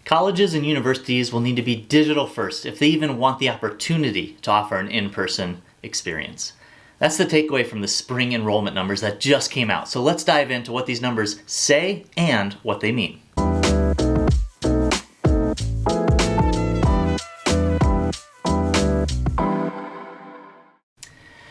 Colleges and universities will need to be digital first if they even want the opportunity to offer an in-person experience. That's the takeaway from the spring enrollment numbers that just came out. So let's dive into what these numbers say and what they mean.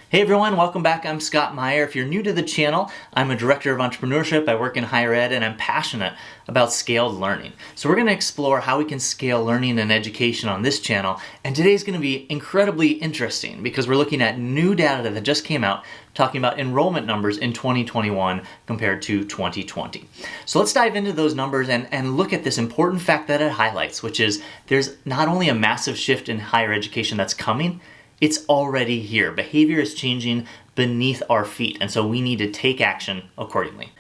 Hey everyone, welcome back. I'm Scott Meyer. If you're new to the channel, I'm a director of entrepreneurship. I work in higher ed and I'm passionate about scaled learning. So we're going to explore how we can scale learning and education on this channel. And today's going to be incredibly interesting because we're looking at new data that just came out talking about enrollment numbers in 2021 compared to 2020. So let's dive into those numbers and look at this important fact that it highlights, which is there's not only a massive shift in higher education that's coming, it's already here. Behavior is changing beneath our feet, and so we need to take action accordingly.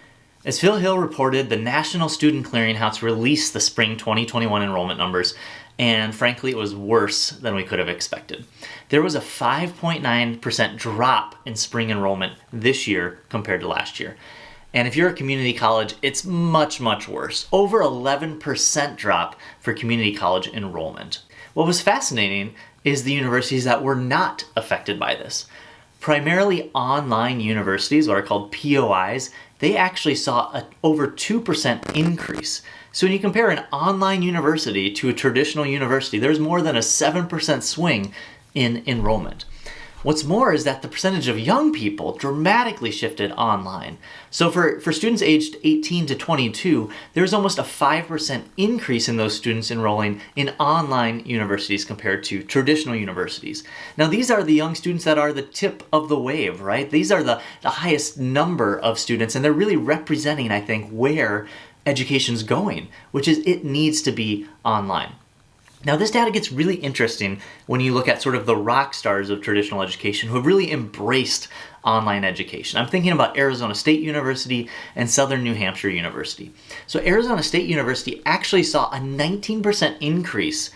As Phil Hill reported, the National Student Clearinghouse released the spring 2021 enrollment numbers, and frankly, it was worse than we could have expected. There was a 5.9% drop in spring enrollment this year compared to last year. And if you're a community college, it's much, much worse. Over 11% drop for community college enrollment. What was fascinating is the universities that were not affected by this. Primarily online universities, what are called POIs, they actually saw an over 2% increase. So when you compare an online university to a traditional university, there's more than a 7% swing in enrollment. What's more is that the percentage of young people dramatically shifted online. So for students aged 18 to 22, there's almost a 5% increase in those students enrolling in online universities compared to traditional universities. Now these are the young students that are the tip of the wave, right? These are the highest number of students, and they're really representing, I think, where education's going, which is it needs to be online. Now this data gets really interesting when you look at sort of the rock stars of traditional education who have really embraced online education. I'm thinking about Arizona State University and Southern New Hampshire University. So Arizona State University actually saw a 19% increase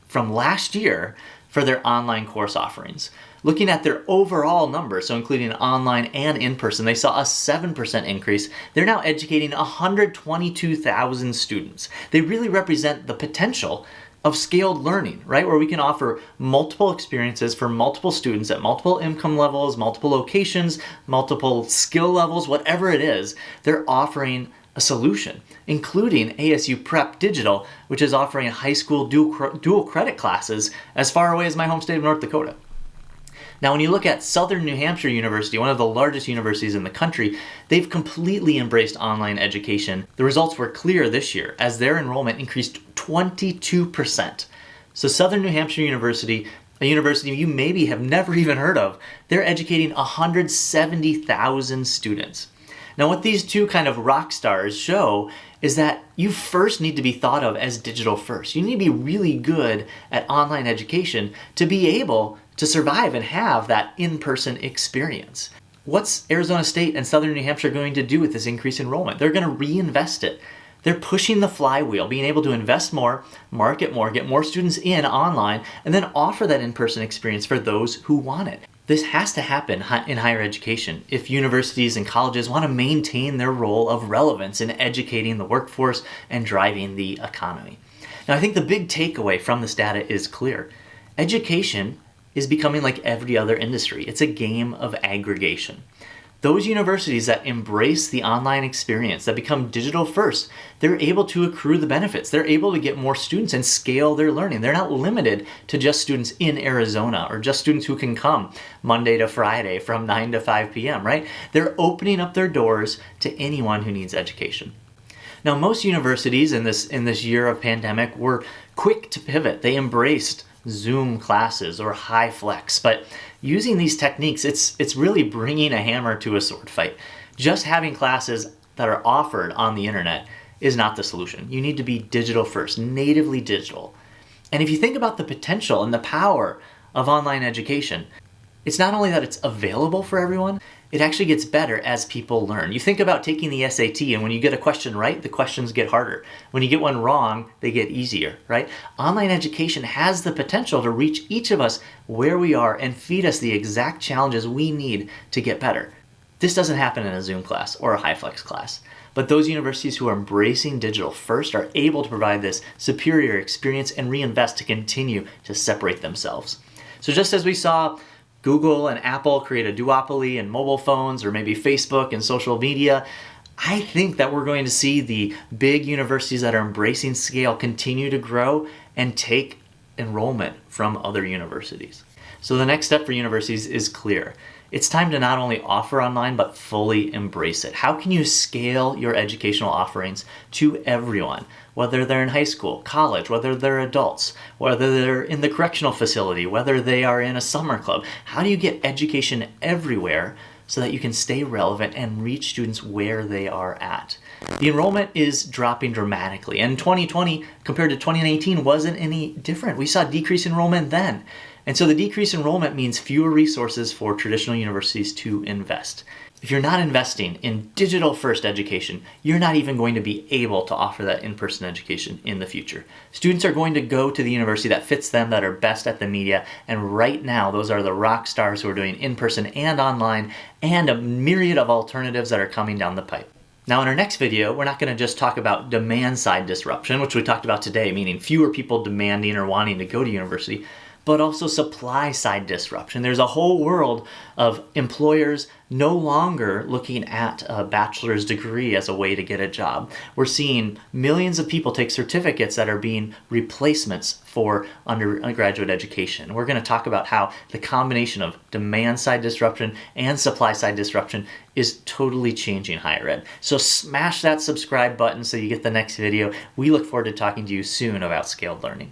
from last year for their online course offerings. Looking at their overall numbers, so including online and in-person, they saw a 7% increase. They're now educating 122,000 students. They really represent the potential of scaled learning, right? Where we can offer multiple experiences for multiple students at multiple income levels, multiple locations, multiple skill levels, whatever it is, they're offering a solution, including ASU Prep Digital, which is offering high school dual credit classes as far away as my home state of North Dakota. Now, when you look at Southern New Hampshire University, one of the largest universities in the country, they've completely embraced online education. The results were clear this year as their enrollment increased 22%. So Southern New Hampshire University, a university you maybe have never even heard of, they're educating 170,000 students. Now, what these two kind of rock stars show is that you first need to be thought of as digital first. You need to be really good at online education to be able to survive and have that in-person experience. What's Arizona State and Southern New Hampshire going to do with this increased enrollment? They're going to reinvest it. They're pushing the flywheel, being able to invest more, market more, get more students in online, and then offer that in-person experience for those who want it. This has to happen in higher education if universities and colleges want to maintain their role of relevance in educating the workforce and driving the economy. Now, I think the big takeaway from this data is clear. Education is becoming like every other industry. It's a game of aggregation. Those universities that embrace the online experience, that become digital first, they're able to accrue the benefits. They're able to get more students and scale their learning. They're not limited to just students in Arizona or just students who can come Monday to Friday from 9 to 5 p.m., right? They're opening up their doors to anyone who needs education. Now, most universities in this year of pandemic were quick to pivot. They embraced Zoom classes or high flex, but using these techniques, it's really bringing a hammer to a sword fight. Just having classes that are offered on the internet is not the solution. You need to be digital first, natively digital. And if you think about the potential and the power of online education, it's not only that it's available for everyone, it actually gets better as people learn. You think about taking the SAT, and when you get a question right, the questions get harder. When you get one wrong, they get easier, right? Online education has the potential to reach each of us where we are and feed us the exact challenges we need to get better. This doesn't happen in a Zoom class or a high flex class. But those universities who are embracing digital first are able to provide this superior experience and reinvest to continue to separate themselves. So just as we saw Google and Apple create a duopoly in mobile phones, or maybe Facebook and social media, I think that we're going to see the big universities that are embracing scale continue to grow and take enrollment from other universities. So the next step for universities is clear. It's time to not only offer online, but fully embrace it. How can you scale your educational offerings to everyone, whether they're in high school, college, whether they're adults, whether they're in the correctional facility, whether they are in a summer club? How do you get education everywhere so that you can stay relevant and reach students where they are at? The enrollment is dropping dramatically, and 2020 compared to 2019 wasn't any different. We saw decreased enrollment then. And so the decreased enrollment means fewer resources for traditional universities to invest. If you're not investing in digital first education, you're not even going to be able to offer that in-person education in the future. Students are going to go to the university that fits them, that are best at the media, and right now those are the rock stars who are doing in-person and online, and a myriad of alternatives that are coming down the pipe. Now in our next video, we're not going to just talk about demand side disruption, which we talked about today, meaning fewer people demanding or wanting to go to university, but also supply side disruption. There's a whole world of employers no longer looking at a bachelor's degree as a way to get a job. We're seeing millions of people take certificates that are being replacements for undergraduate education. We're going to talk about how the combination of demand side disruption and supply side disruption is totally changing higher ed. So smash that subscribe button so you get the next video. We look forward to talking to you soon about scaled learning.